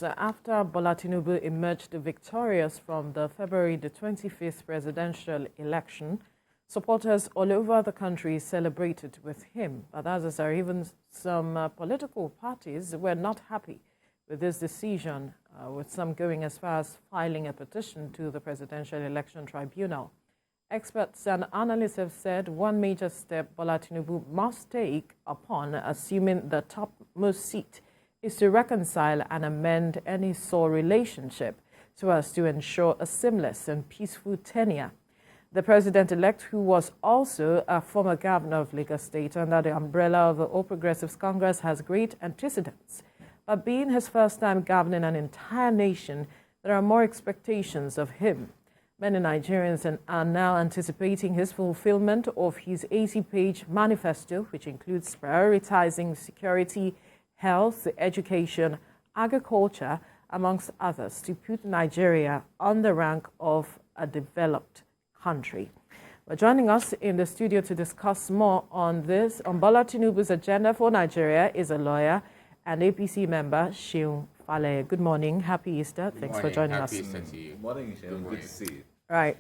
us. After Bola Tinubu emerged victorious from the February the 25th presidential election, supporters all over the country celebrated with him. But others, or even some political parties, were not happy with this decision, with some going as far as filing a petition to the Presidential Election Tribunal. Experts and analysts have said one major step Bola Tinubu must take upon assuming the topmost seat is to reconcile and amend any sore relationship so as to ensure a seamless and peaceful tenure. The president-elect, who was also a former governor of Lagos State under the umbrella of the All Progressives Congress, has great antecedents. But being his first time governing an entire nation, there are more expectations of him. Many Nigerians are now anticipating his fulfillment of his 80-page manifesto, which includes prioritizing security, health, education, agriculture, amongst others, to put Nigeria on the rank of a developed country. But joining us in the studio to discuss more on this, on Bola Tinubu's agenda for Nigeria, is a lawyer and APC member, Sheun Fale. Good morning. Happy Easter. Thanks for joining us. Good morning, Sheun. Good to see you. Right.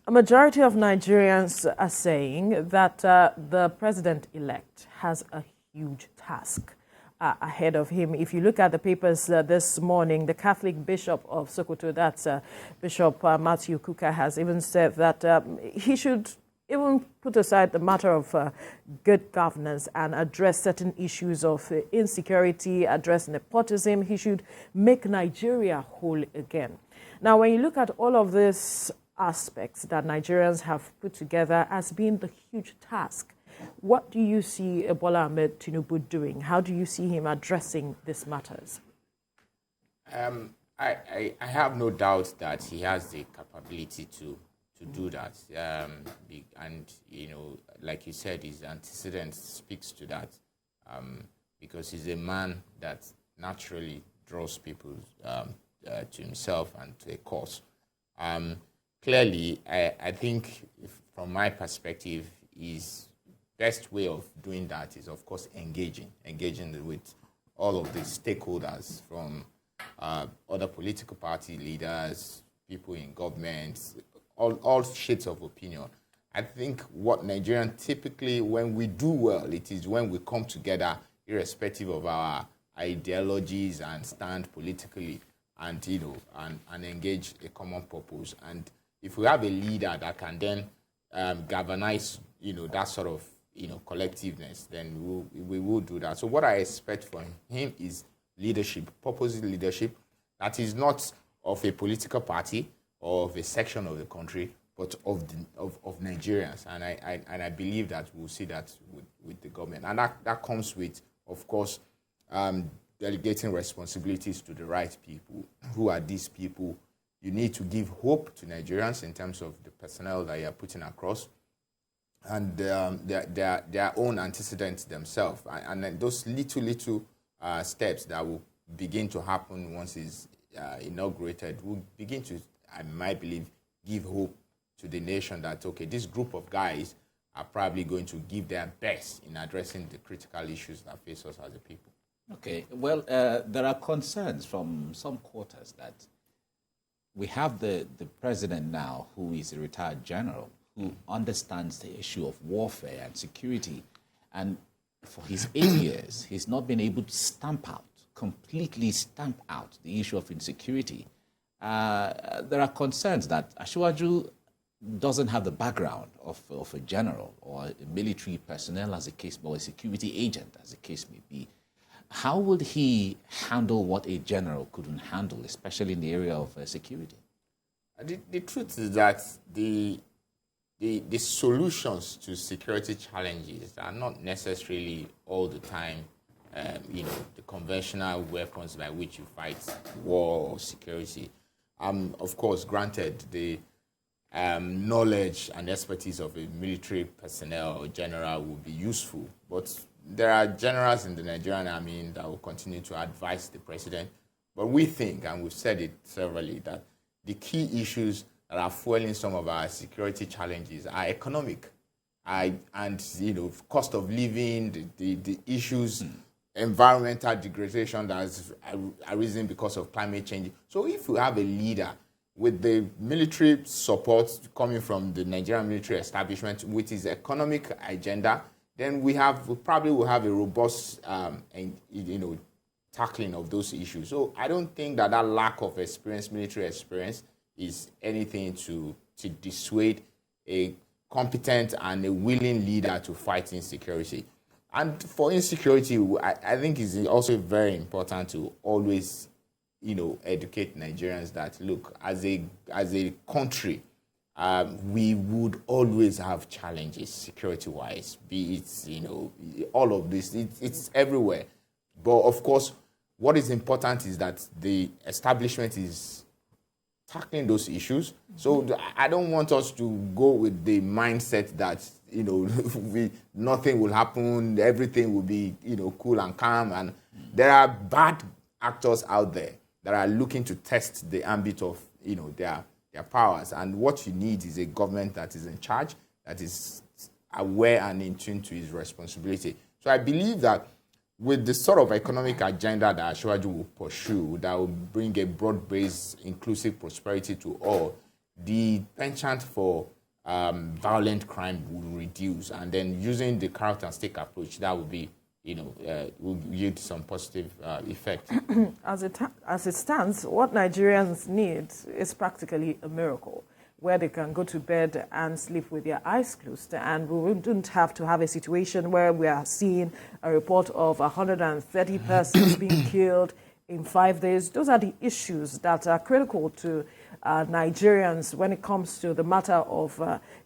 A majority of Nigerians are saying that the president-elect has a huge task ahead of him. If you look at the papers this morning, the Catholic Bishop of Sokoto, that's Bishop Matthew Kuka, has even said that he should even put aside the matter of good governance and address certain issues of insecurity, address nepotism. He should make Nigeria whole again. Now, when you look at all of these aspects that Nigerians have put together as being the huge task, what do you see Bola Ahmed Tinubu doing? How do you see him addressing these matters? I have no doubt that he has the capability to do that. And, you know, like you said, his antecedent speaks to that because he's a man that naturally draws people to himself and to a cause. Clearly, I think from my perspective, his best way of doing that is, of course, engaging with all of the stakeholders, from other political party leaders, people in government, all shades of opinion. I think what Nigerians typically, when we do well, it is when we come together, irrespective of our ideologies, and stand politically, and and engage a common purpose. And if we have a leader that can then galvanize, that sort of collectiveness, then we will do that. So what I expect from him is leadership, purposeful leadership that is not of a political party or of a section of the country, but of Nigerians. And I believe that we'll see that with the government. And that comes with, of course, delegating responsibilities to the right people. Who are these people? You need to give hope to Nigerians in terms of the personnel that you are putting across, and their own antecedents themselves. And then those little steps that will begin to happen once it's inaugurated will begin to, I might believe, give hope to the nation that, okay, this group of guys are probably going to give their best in addressing the critical issues that face us as a people. Okay, well, there are concerns from some quarters that we have the president now, who is a retired general, who understands the issue of warfare and security. And for his 8 years, he's not been able to completely stamp out the issue of insecurity. There are concerns that Asiwaju doesn't have the background of a general or a military personnel, as a case, or a security agent, as the case may be. How would he handle what a general couldn't handle, especially in the area of security? The truth is that the solutions to security challenges are not necessarily all the time, the conventional weapons by which you fight war or security. Of course, granted, the knowledge and expertise of a military personnel or general will be useful, but there are generals in the Nigerian army that will continue to advise the president. But we think, and we've said it severally, that the key issues that are fueling some of our security challenges are economic, and cost of living, the issues environmental degradation that has arisen because of climate change. So if you have a leader with the military support coming from the Nigerian military establishment with his economic agenda, then we probably will have a robust tackling of those issues. So I don't think that lack of military experience, is anything to dissuade a competent and a willing leader to fight insecurity. And for insecurity, I think it's also very important to always, educate Nigerians that, look, as a country, we would always have challenges security-wise, be it, all of this, it's everywhere. But of course, what is important is that the establishment is tackling those issues. So I don't want us to go with the mindset that, nothing will happen, everything will be, cool and calm. And there are bad actors out there that are looking to test the ambit of, their powers. And what you need is a government that is in charge, that is aware and in tune to its responsibility. So I believe that with the sort of economic agenda that Asiwaju will pursue, that will bring a broad-based, inclusive prosperity to all, the penchant for violent crime will reduce. And then using the carrot and stick approach, that will be, will yield some positive effect. As it stands, what Nigerians need is practically a miracle, where they can go to bed and sleep with their eyes closed. And we wouldn't have to have a situation where we are seeing a report of 130 persons being killed in 5 days. Those are the issues that are critical to Nigerians when it comes to the matter of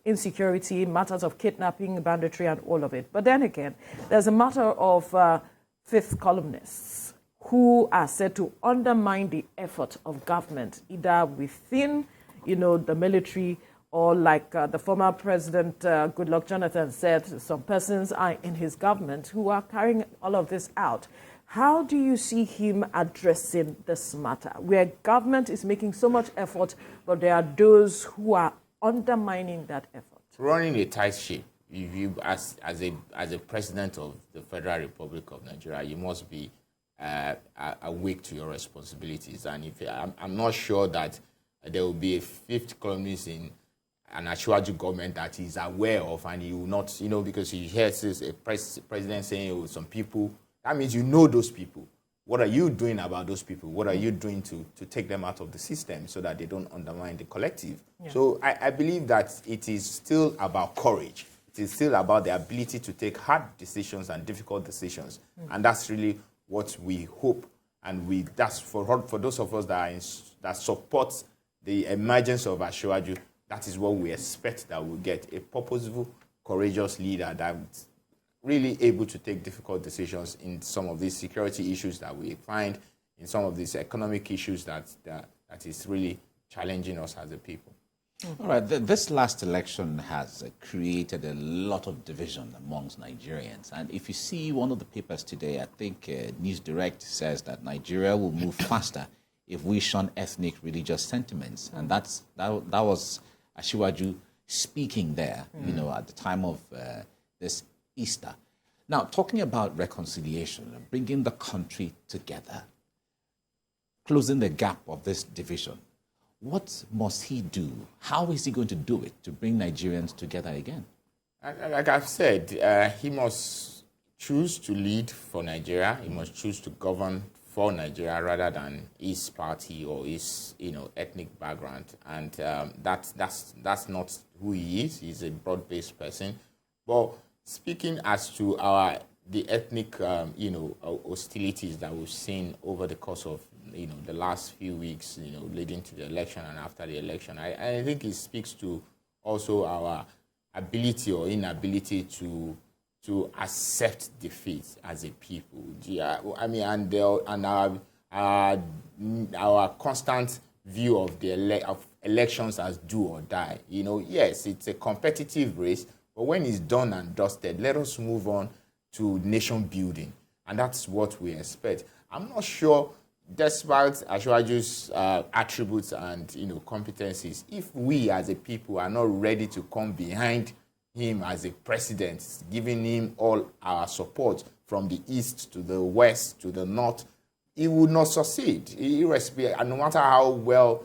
insecurity, matters of kidnapping, banditry, and all of it. But then again, there's a matter of fifth columnists who are said to undermine the effort of government, either within the military, or like the former president, Goodluck Jonathan, said, some persons are in his government who are carrying all of this out. How do you see him addressing this matter, where government is making so much effort, but there are those who are undermining that effort? Running a tight ship, as a president of the Federal Republic of Nigeria, you must be awake to your responsibilities. And I'm not sure that there will be a fifth columnist in an Asiwaju government that he's aware of, and he will not, because he hears a president saying, some people, that means those people. What are you doing about those people? What are you doing to take them out of the system so that they don't undermine the collective? Yeah. So I believe that it is still about courage. It is still about the ability to take hard decisions and difficult decisions. And that's really what we hope. And that's for those of us that support the emergence of Asiwaju, that is what we expect that we'll get, a purposeful, courageous leader that's really able to take difficult decisions in some of these security issues that we find, in some of these economic issues that is really challenging us as a people. All right, this last election has created a lot of division amongst Nigerians. And if you see one of the papers today, I think News Direct says that Nigeria will move faster if we shun ethnic religious sentiments. And that was Asiwaju speaking there, at the time of this Easter. Now, talking about reconciliation, bringing the country together, closing the gap of this division, what must he do? How is he going to do it to bring Nigerians together again? Like I've said, he must choose to lead for Nigeria. He must choose to govern for Nigeria rather than his party or his ethnic background. And that's not who he is. He's a broad-based person. But speaking as to the ethnic hostilities that we've seen over the course of the last few weeks, leading to the election and after the election, I think it speaks to also our ability or inability to accept defeat as a people. Yeah, I mean, and our constant view of of elections as do or die. Yes, it's a competitive race, but when it's done and dusted, let us move on to nation building, and that's what we expect. I'm not sure, despite Asiwaju's attributes and competencies, if we as a people are not ready to come behind him as a president, giving him all our support from the east to the west to the north, he would not succeed, irrespective, and no matter how well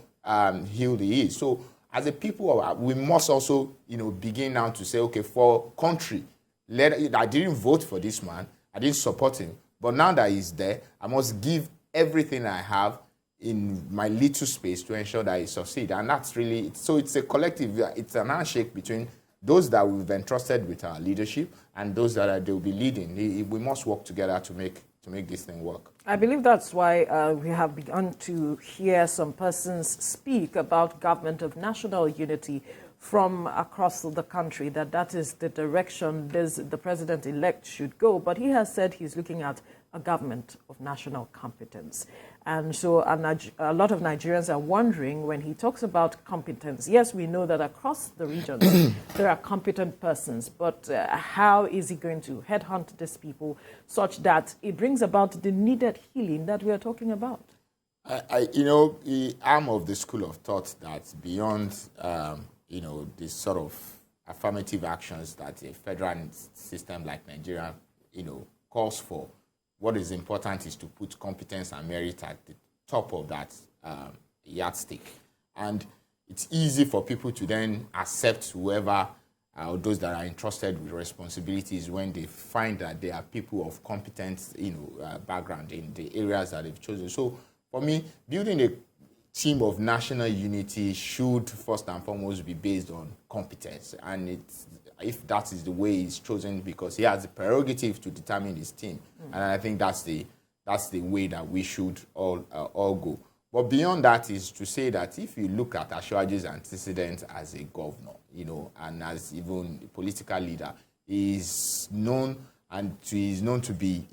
healed he is. So as a people, we must also, begin now to say, okay, for country, I didn't vote for this man, I didn't support him, but now that he's there, I must give everything I have in my little space to ensure that he succeeds. And that's really, so it's a collective, it's an handshake between those that we've entrusted with our leadership and those that they'll be leading. We must work together to make this thing work. I believe that's why we have begun to hear some persons speak about government of national unity from across the country, that is the direction the president-elect should go. But he has said he's looking at a government of national competence. And so a lot of Nigerians are wondering when he talks about competence. Yes, we know that across the regions there are competent persons, but how is he going to headhunt these people such that it brings about the needed healing that we are talking about? I'm of the school of thought that beyond, this sort of affirmative actions that a federal system like Nigeria, calls for, what is important is to put competence and merit at the top of that yardstick. And it's easy for people to then accept whoever, or those that are entrusted with responsibilities when they find that they are people of competence, background in the areas that they've chosen. So for me, building a team of national unity should first and foremost be based on competence. And if that is the way he's chosen, because he has the prerogative to determine his team. And I think that's the way that we should all go. But beyond that is to say that if you look at Asiwaju's antecedents as a governor, and as even a political leader, he's known to be,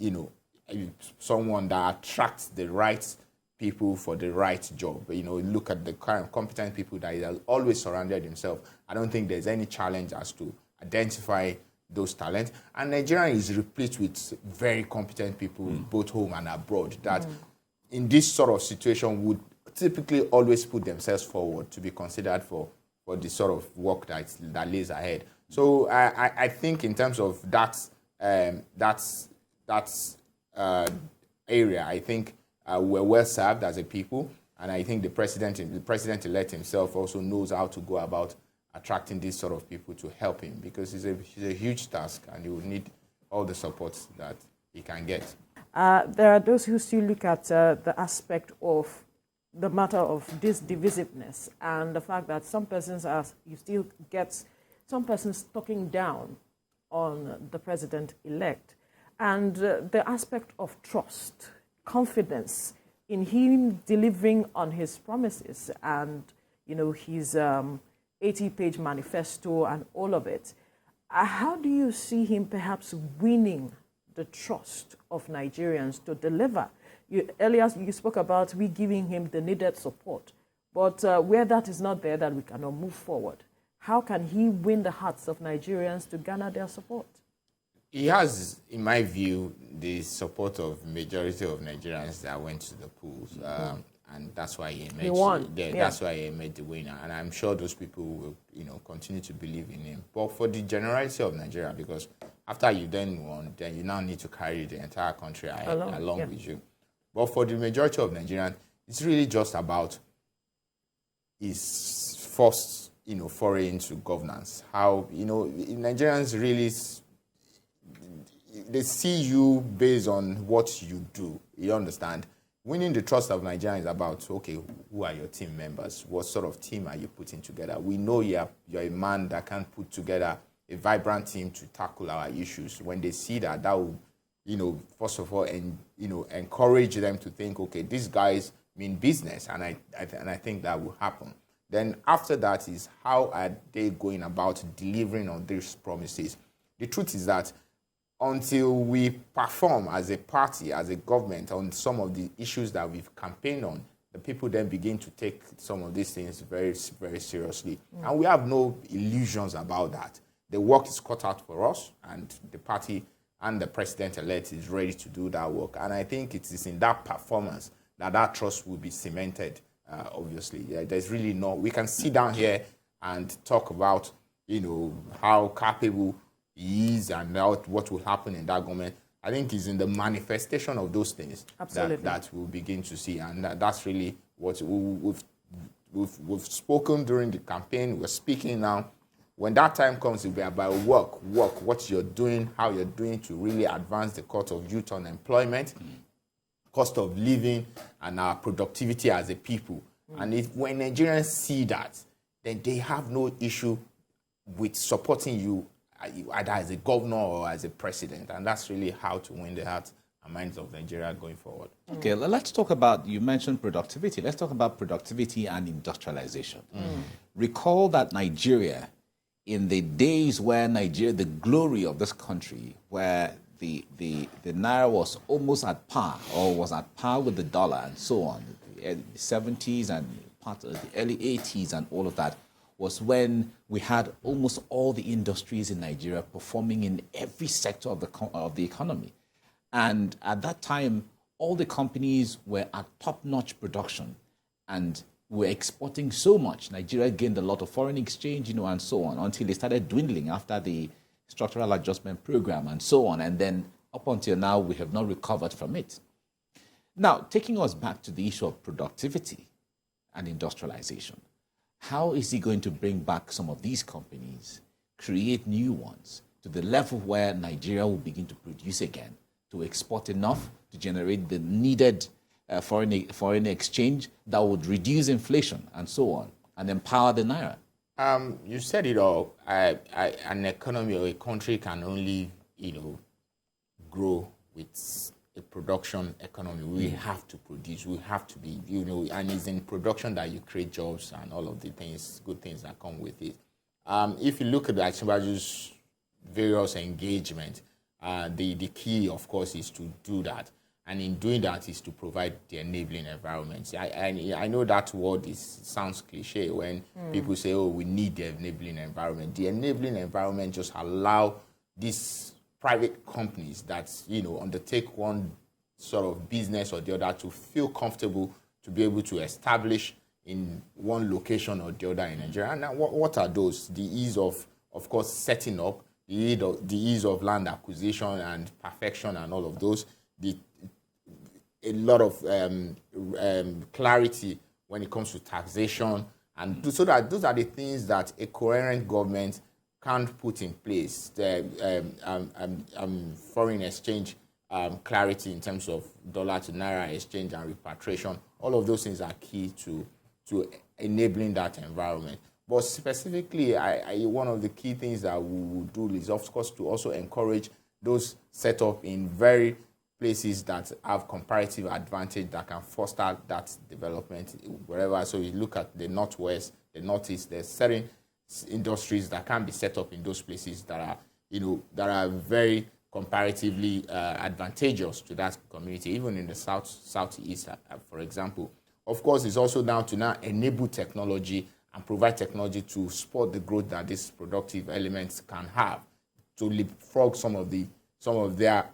someone that attracts the right people for the right job. Look at the kind of competent people that he has always surrounded himself. I don't think there's any challenge as to identify those talents. And Nigeria is replete with very competent people, both home and abroad, that in this sort of situation would typically always put themselves forward to be considered for the sort of work that lays ahead. So I think in terms of that area, I think we're well served as a people, and I think the president-elect himself also knows how to go about attracting these sort of people to help him, because it's a huge task and he will need all the support that he can get. There are those who still look at the aspect of the matter of this divisiveness and the fact that some persons talking down on the president-elect, and the aspect of trust, confidence in him delivering on his promises and, his 80-page manifesto and all of it. How do you see him perhaps winning the trust of Nigerians to deliver? Earlier you spoke about we giving him the needed support, but where that is not there, that we cannot move forward. How can he win the hearts of Nigerians to garner their support? He has, in my view, the support of majority of Nigerians that went to the polls. And that's why he emerged. That's why he emerged the winner. And I'm sure those people will, continue to believe in him. But for the generality of Nigeria, because after you then won, then you now need to carry the entire country along with you. But for the majority of Nigerians, it's really just about his first, foray into governance. How, Nigerians really, they see you based on what you do. You understand? Winning the trust of Nigerians is about, okay, who are your team members? What sort of team are you putting together? We know you're a man that can put together a vibrant team to tackle our issues. When they see that will, first of all, encourage them to think, okay, these guys mean business, and I think that will happen. Then after that is, how are they going about delivering on these promises? The truth is that until we perform as a party, as a government, on some of the issues that we've campaigned on, the people then begin to take some of these things very, very seriously. And we have no illusions about that. The work is cut out for us, and the party and the president-elect is ready to do that work. And I think it is in that performance that trust will be cemented, obviously. There's really we can sit down here and talk about, how capable he is and what will happen in that government. I think it's in the manifestation of those things that we'll begin to see. And that's really what we've spoken during the campaign. We're speaking now. When that time comes, it'll be about work, what you're doing, how you're doing to really advance the cost of youth unemployment, cost of living, and our productivity as a people. And when Nigerians see that, then they have no issue with supporting you either as a governor or as a president. And that's really how to win the hearts and minds of Nigeria going forward. Okay, let's talk about, you mentioned productivity. Let's talk about productivity and industrialization. Recall that Nigeria, in the days where Nigeria, the glory of this country, where the naira was almost at par, or was at par with the dollar and so on, the 70s and part of the early 80s and all of that, was when we had almost all the industries in Nigeria performing in every sector of the economy. And at that time, all the companies were at top-notch production and were exporting so much. Nigeria gained a lot of foreign exchange, and so on, until they started dwindling after the structural adjustment program and so on. And then up until now, we have not recovered from it. Now, taking us back to the issue of productivity and industrialization, how is he going to bring back some of these companies, create new ones, to the level where Nigeria will begin to produce again, to export enough to generate the needed foreign exchange that would reduce inflation and so on, and empower the naira? You said it all. An economy or a country can only, grow with a production economy. We have to produce. We have to be, and it's in production that you create jobs and all of the things, good things that come with it. If you look at the Achibaju's various engagement, the key, of course, is to do that. And in doing that is to provide the enabling environment. I know that word sounds cliche when people say, oh, we need the enabling environment. The enabling environment just allow these private companies that, undertake one sort of business or the other to feel comfortable to be able to establish in one location or the other in Nigeria. And what are those? The ease of course, setting up, the ease of land acquisition and perfection and all of those, a lot of clarity when it comes to taxation, and so that those are the things that a coherent government can't put in place. The foreign exchange clarity in terms of dollar to naira exchange and repatriation, all of those things are key to enabling that environment. But specifically, one of the key things that we will do is, of course, to also encourage those set up in very places that have comparative advantage that can foster that development wherever. So you look at the Northwest, the Northeast, there's certain industries that can be set up in those places that are very comparatively advantageous to that community, even in the Southeast, for example. Of course, it's also down to now enable technology and provide technology to support the growth that these productive elements can have, to leapfrog some of their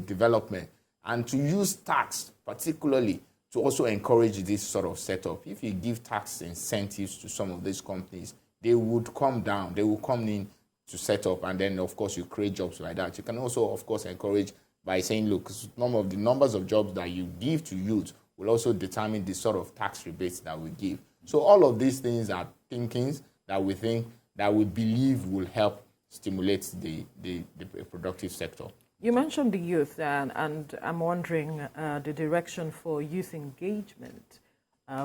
development, and to use tax particularly to also encourage this sort of setup. If you give tax incentives to some of these companies, they would come down, they will come in to set up, and then of course you create jobs like that. You can also of course encourage by saying, look, some of the numbers of jobs that you give to youth will also determine the sort of tax rebates that we give. So all of these things are thinkings that we think, that we believe will help stimulate the productive sector. You mentioned the youth, and I'm wondering the direction for youth engagement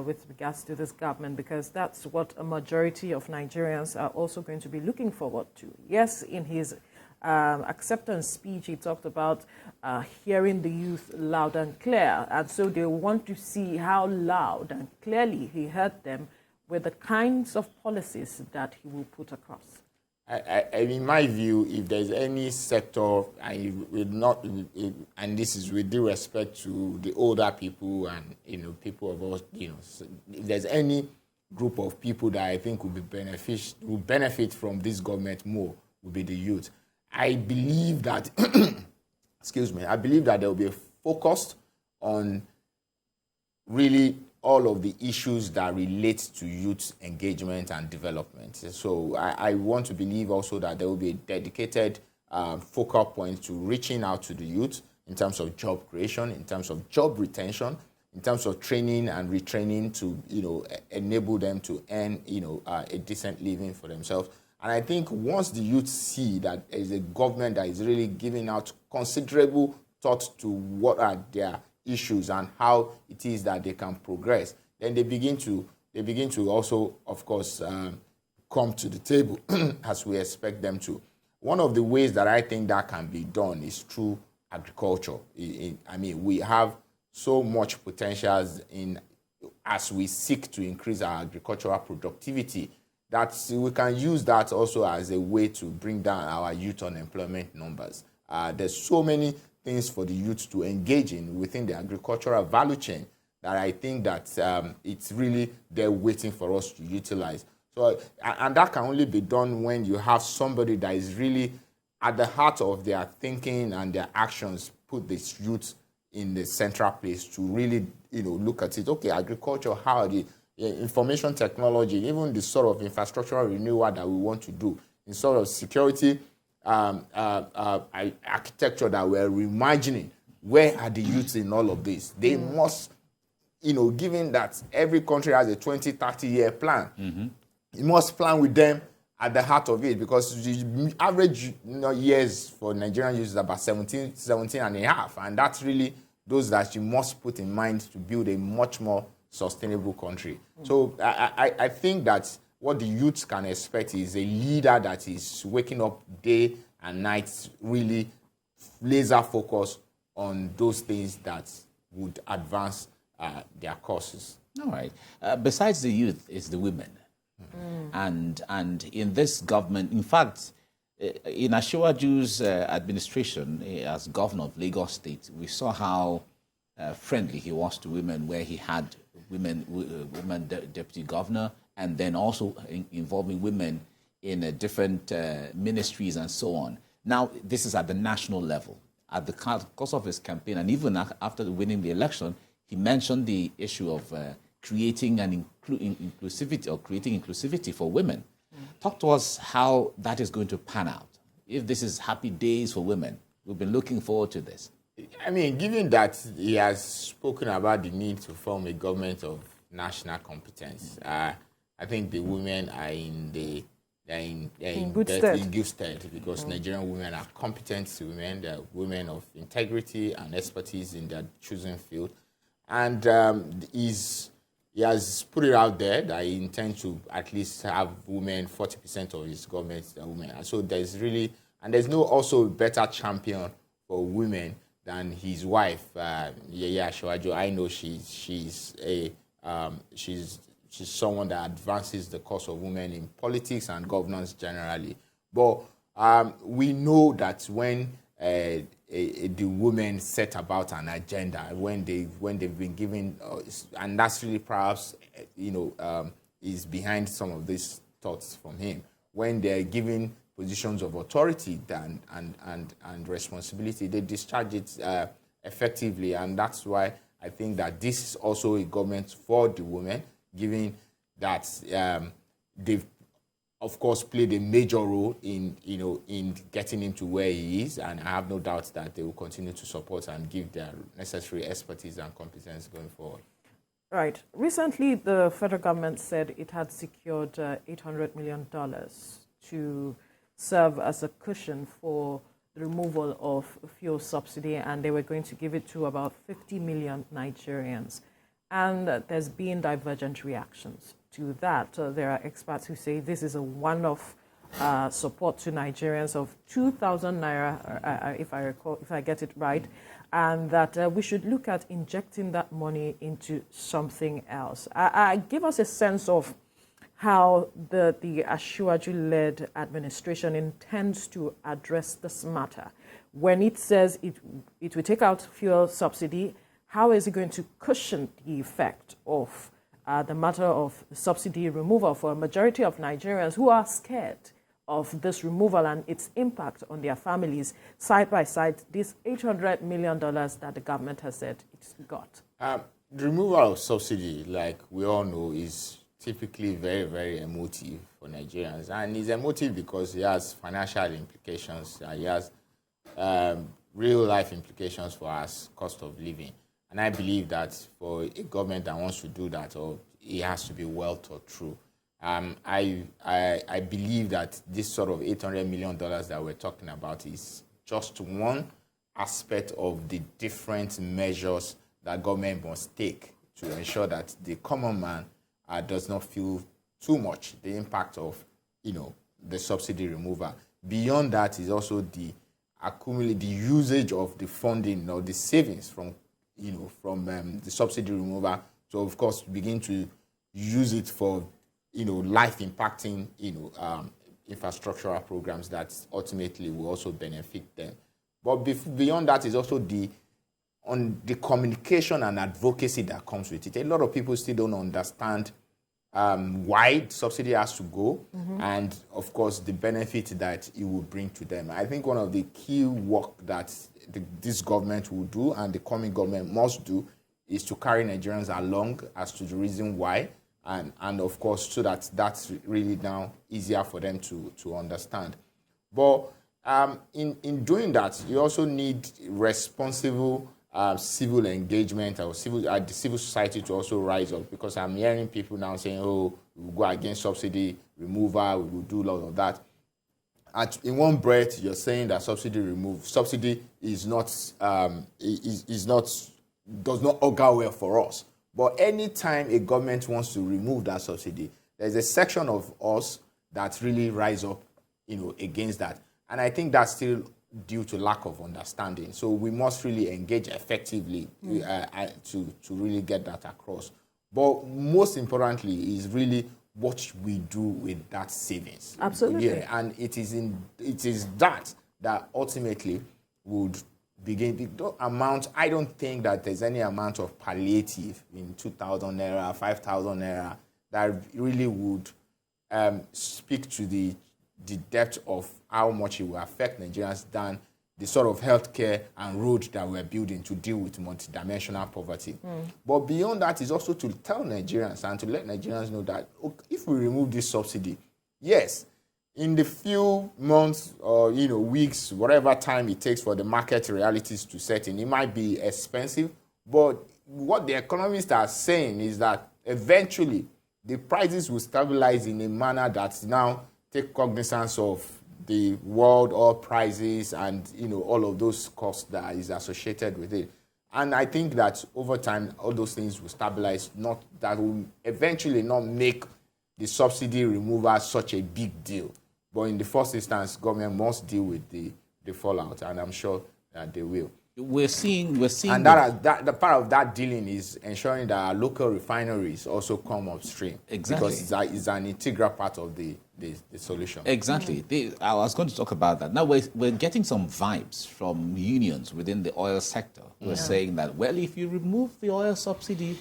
with regards to this government, because that's what a majority of Nigerians are also going to be looking forward to. Yes, in his acceptance speech, he talked about hearing the youth loud and clear, and so they want to see how loud and clearly he heard them with the kinds of policies that he will put across. In my view, if there's any sector, and this is with due respect to the older people and people of us, if there's any group of people that I think will benefit from this government more, will be the youth. I believe that, I believe that there will be a focus on really all of the issues that relate to youth engagement and development. So I want to believe also that there will be a dedicated focal point to reaching out to the youth, in terms of job creation, in terms of job retention, in terms of training and retraining to, enable them to earn, a decent living for themselves. And I think once the youth see that there is a government that is really giving out considerable thought to what are their issues and how it is that they can progress, then they begin to also, of course, come to the table as we expect them to. One of the ways that I think that can be done is through agriculture. We have so much potential as we seek to increase our agricultural productivity that we can use that also as a way to bring down our youth unemployment numbers. There's so many things for the youth to engage in within the agricultural value chain that I think that it's really there waiting for us to utilize. So, and that can only be done when you have somebody that is really at the heart of their thinking and their actions, put this youth in the central place to really, look at it. Okay, agriculture, how the information technology, even the sort of infrastructural renewal that we want to do, in sort of security architecture that we're reimagining. Where are the youths in all of this? They must, given that every country has a 20, 30-year plan, you must plan with them at the heart of it, because the average years for Nigerian youth is about 17 and a half. And that's really those that you must put in mind to build a much more sustainable country. So I think that what the youth can expect is a leader that is waking up day and night, really laser focused on those things that would advance their causes. All right. Besides the youth, is the women. And in this government, in fact, in Asiwaju's administration as governor of Lagos State, we saw how friendly he was to women, where he had women deputy governor, and then also involving women in different ministries and so on. Now, this is at the national level. At the course of his campaign, and even after winning the election, he mentioned the issue of creating an inclusivity, or creating inclusivity for women. Talk to us how that is going to pan out. If this is happy days for women, we've been looking forward to this. Given that he has spoken about the need to form a government of national competence, I think the women are in good stead, because Nigerian women are competent women. They're women of integrity and expertise in their chosen field. And he has put it out there that he intends to at least have women, 40% of his government are women. And so there's no also better champion for women than his wife, Yaya Asiwaju. I know she's someone that advances the cause of women in politics and governance generally. But we know that when the women set about an agenda, when they've been given, and that's really perhaps is behind some of these thoughts from him, when they're given positions of authority and responsibility, they discharge it effectively. And that's why I think that this is also a government for the women, given that they've, of course, played a major role in getting him to where he is. And I have no doubt that they will continue to support and give their necessary expertise and competence going forward. Right. Recently, the federal government said it had secured $800 million to serve as a cushion for the removal of fuel subsidy, and they were going to give it to about 50 million Nigerians. And there's been divergent reactions to that. There are experts who say this is a one-off support to Nigerians of 2,000 naira, if I get it right, and that we should look at injecting that money into something else. Give us a sense of how the Asiwaju-led administration intends to address this matter. When it says it will take out fuel subsidy, how is it going to cushion the effect of the matter of subsidy removal for a majority of Nigerians who are scared of this removal and its impact on their families, side by side, this $800 million that the government has said it's got? The removal of subsidy, like we all know, is typically very, very emotive for Nigerians. And it's emotive because it has financial implications. It has real life implications for us cost of living. And I believe that for a government that wants to do that, or it has to be well thought through. I believe that this sort of $800 million that we're talking about is just one aspect of the different measures that government must take to ensure that the common man does not feel too much the impact of, the subsidy removal. Beyond that is also the usage of the funding or the savings from the subsidy removal. So of course begin to use it for life impacting infrastructural programs that ultimately will also benefit them. But beyond that is also on the communication and advocacy that comes with it. A lot of people still don't understand why subsidy has to go, and of course the benefit that it will bring to them. I think one of the key work that this government will do and the coming government must do is to carry Nigerians along as to the reason why, and of course so that that's really now easier for them to understand. But in doing that, you also need responsible civil engagement or the civil society to also rise up, because I'm hearing people now saying, oh, we'll go against subsidy removal, we will do a lot of that. In one breath, you're saying that subsidy is not, does not augur well for us. But anytime a government wants to remove that subsidy, there's a section of us that really rise up, against that. And I think that's still due to lack of understanding. So we must really engage effectively to really get that across. But most importantly is really what we do with that savings. Absolutely. Yeah, and it is that ultimately would begin the amount. I don't think that there's any amount of palliative in 2,000 naira, 5,000 naira that really would speak to the depth of how much it will affect Nigerians than the sort of healthcare and road that we're building to deal with multidimensional poverty. But beyond that is also to tell Nigerians and to let Nigerians know that if we remove this subsidy, yes, in the few months or weeks, whatever time it takes for the market realities to set in, it might be expensive. But what the economists are saying is that eventually the prices will stabilize in a manner that's now take cognizance of the world oil prices and all of those costs that is associated with it. And I think that over time all those things will stabilize, that will eventually not make the subsidy removal such a big deal. But in the first instance, government must deal with the fallout, and I'm sure that they will. We're seeing, and that the part of that dealing is ensuring that our local refineries also come upstream. Exactly. Because it's an integral part of the solution. Exactly. I was going to talk about that. Now we're getting some vibes from unions within the oil sector who are saying that, well, if you remove the oil subsidy,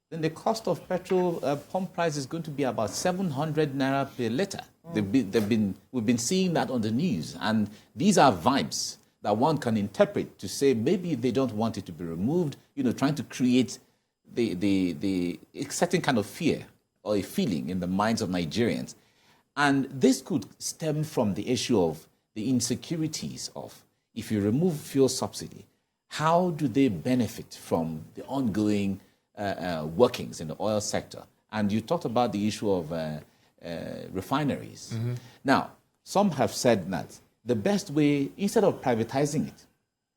then the cost of petrol pump price is going to be about 700 naira per litre. We've been seeing that on the news, and these are vibes that one can interpret to say maybe they don't want it to be removed, trying to create a certain kind of fear or a feeling in the minds of Nigerians. And this could stem from the issue of the insecurities of, if you remove fuel subsidy, how do they benefit from the ongoing workings in the oil sector? And you talked about the issue of refineries. Now, some have said that the best way, instead of privatizing it,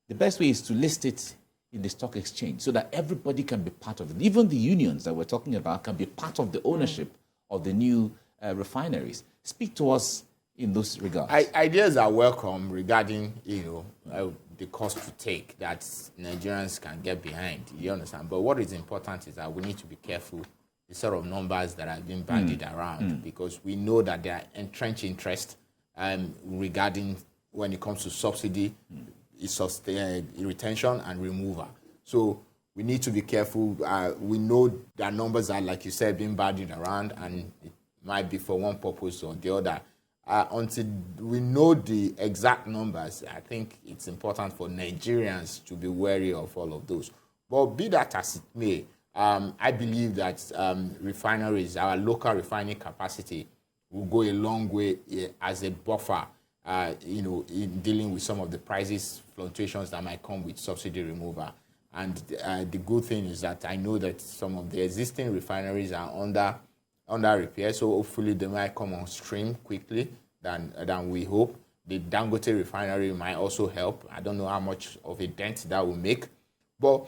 the best way is to list it in the stock exchange so that everybody can be part of it. Even the unions that we're talking about can be part of the ownership of the new refineries. Speak to us in those regards. Ideas are welcome regarding, the cost to take that Nigerians can get behind. You understand? But what is important is that we need to be careful the sort of numbers that are being bandied around, because we know that there are entrenched interest regarding when it comes to subsidy, retention and removal. So we need to be careful. We know that numbers are, like you said, being bandied around, and it might be for one purpose or the other. Until we know the exact numbers, I think it's important for Nigerians to be wary of all of those. But be that as it may, I believe that refineries, our local refining capacity, will go a long way as a buffer in dealing with some of the prices fluctuations that might come with subsidy removal. And the good thing is that I know that some of the existing refineries are under repair, so hopefully they might come on stream quickly than we hope. The Dangote refinery might also help. I don't know how much of a dent that will make, but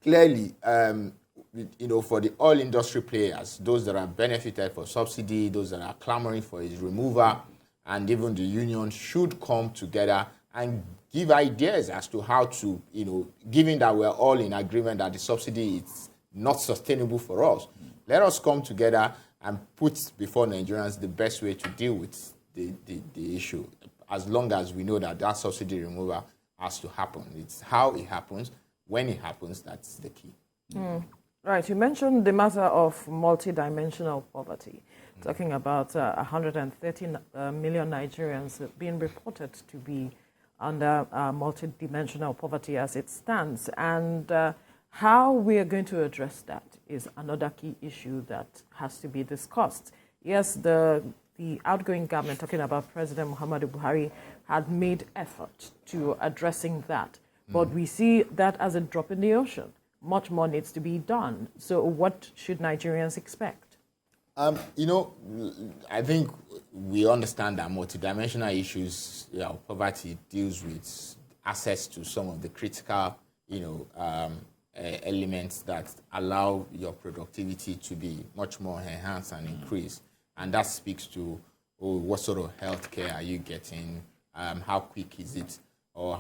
clearly, for the oil industry players, those that are benefited for subsidy, those that are clamoring for its removal, and even the union should come together and give ideas as to how to, given that we're all in agreement that the subsidy is not sustainable for us, let us come together and put before Nigerians the best way to deal with the issue, as long as we know that subsidy removal has to happen. It's how it happens, when it happens, that's the key. Right, you mentioned the matter of multidimensional poverty, talking about 130 million Nigerians being reported to be under multidimensional poverty as it stands. And how we are going to address that is another key issue that has to be discussed. Yes, the outgoing government, talking about President Muhammadu Buhari, had made effort to addressing that. But we see that as a drop in the ocean. Much more needs to be done. So what should Nigerians expect? I think we understand that multidimensional issues, poverty deals with access to some of the critical, elements that allow your productivity to be much more enhanced and increased. And that speaks to what sort of healthcare are you getting, how quick is it, or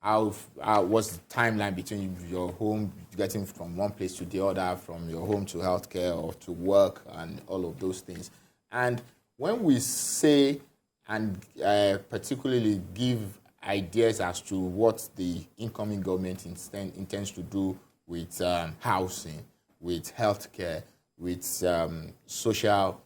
what's the timeline between your home, getting from one place to the other, from your home to healthcare or to work, and all of those things. And when we say and particularly give ideas as to what the incoming government intends to do with housing, with healthcare, with social,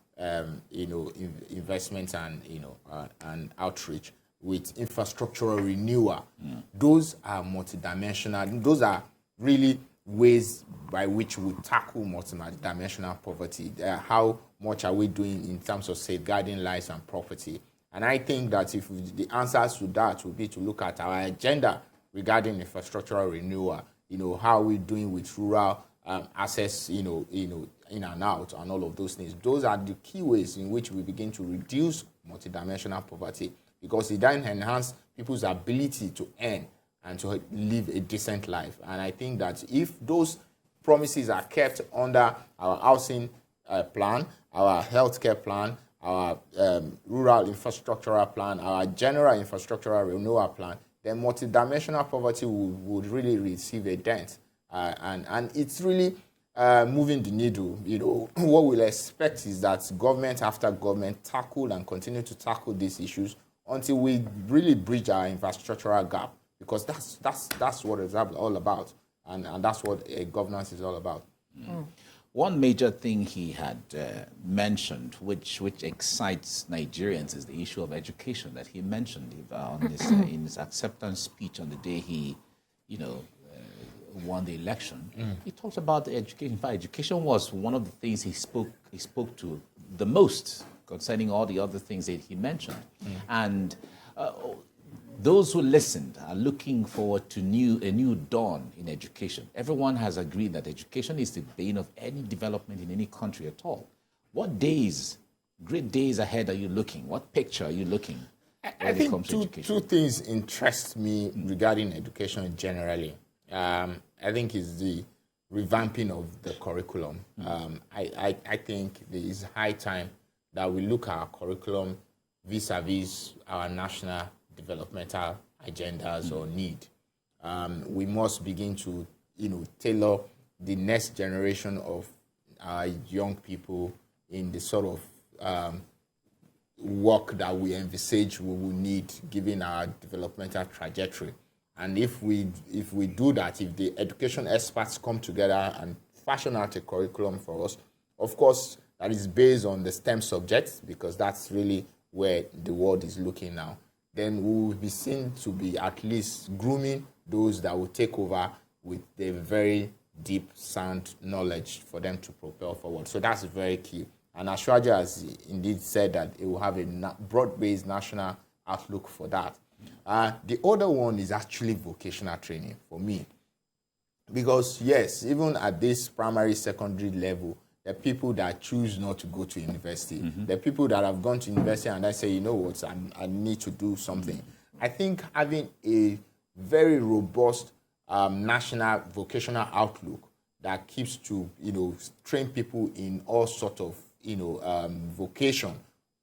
investments and outreach, with infrastructural renewal. Those are multidimensional. Those are really ways by which we tackle multidimensional poverty. How much are we doing in terms of safeguarding lives and property? And I think that if the answers to that would be to look at our agenda regarding infrastructural renewal, how are we doing with rural access, in and out, and all of those things. Those are the key ways in which we begin to reduce multidimensional poverty, because it then enhances people's ability to earn and to live a decent life. And I think that if those promises are kept under our housing plan, our healthcare plan, our rural infrastructural plan, our general infrastructural renewal plan, then multidimensional poverty would really receive a dent. And it's really moving the needle. What we'll expect is that government after government tackle and continue to tackle these issues until we really bridge our infrastructural gap, because that's what it's all about, and that's what governance is all about. One major thing he had mentioned, which excites Nigerians, is the issue of education that he mentioned in his acceptance speech on the day he, won the election. He talked about the education. In fact, education was one of the things he spoke to the most concerning all the other things that he mentioned. And those who listened are looking forward to a new dawn in education. Everyone has agreed that education is the bane of any development in any country at all. What great days ahead are you looking? What picture are you looking I think two things interest me regarding education generally. I think is the revamping of the curriculum. I think it is high time that we look at our curriculum vis-a-vis our national developmental agendas or need. We must begin to, tailor the next generation of young people in the sort of work that we envisage we will need given our developmental trajectory. And if we do that, if the education experts come together and fashion out a curriculum for us, of course, that is based on the STEM subjects, because that's really where the world is looking now, then we will be seen to be at least grooming those that will take over with the very deep, sound knowledge for them to propel forward. So that's very key. And Ashwaja has indeed said that it will have a broad-based national outlook for that. The other one is actually vocational training for me. Because yes, even at this primary, secondary level, the people that choose not to go to university, the people that have gone to university and I say, you know what, I need to do something. I think having a very robust national vocational outlook that keeps to, train people in all sort of, vocation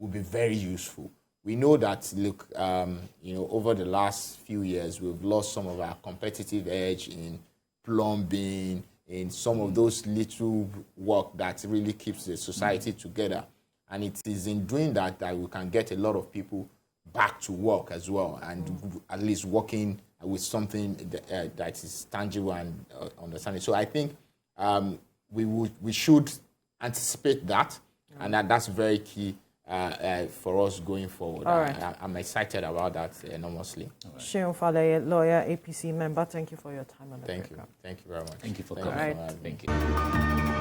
will be very useful. We know that, look, over the last few years, we've lost some of our competitive edge in plumbing, in some of those little work that really keeps the society together. And it is in doing that that we can get a lot of people back to work as well, and at least working with something that is tangible and understanding. So I think we should anticipate that, and that's very key for us going forward. All right. I'm excited about that enormously. Sheon Faleye, lawyer, APC member, thank you for your time on the program. Thank you very much. Thank you for coming. coming. Thank you.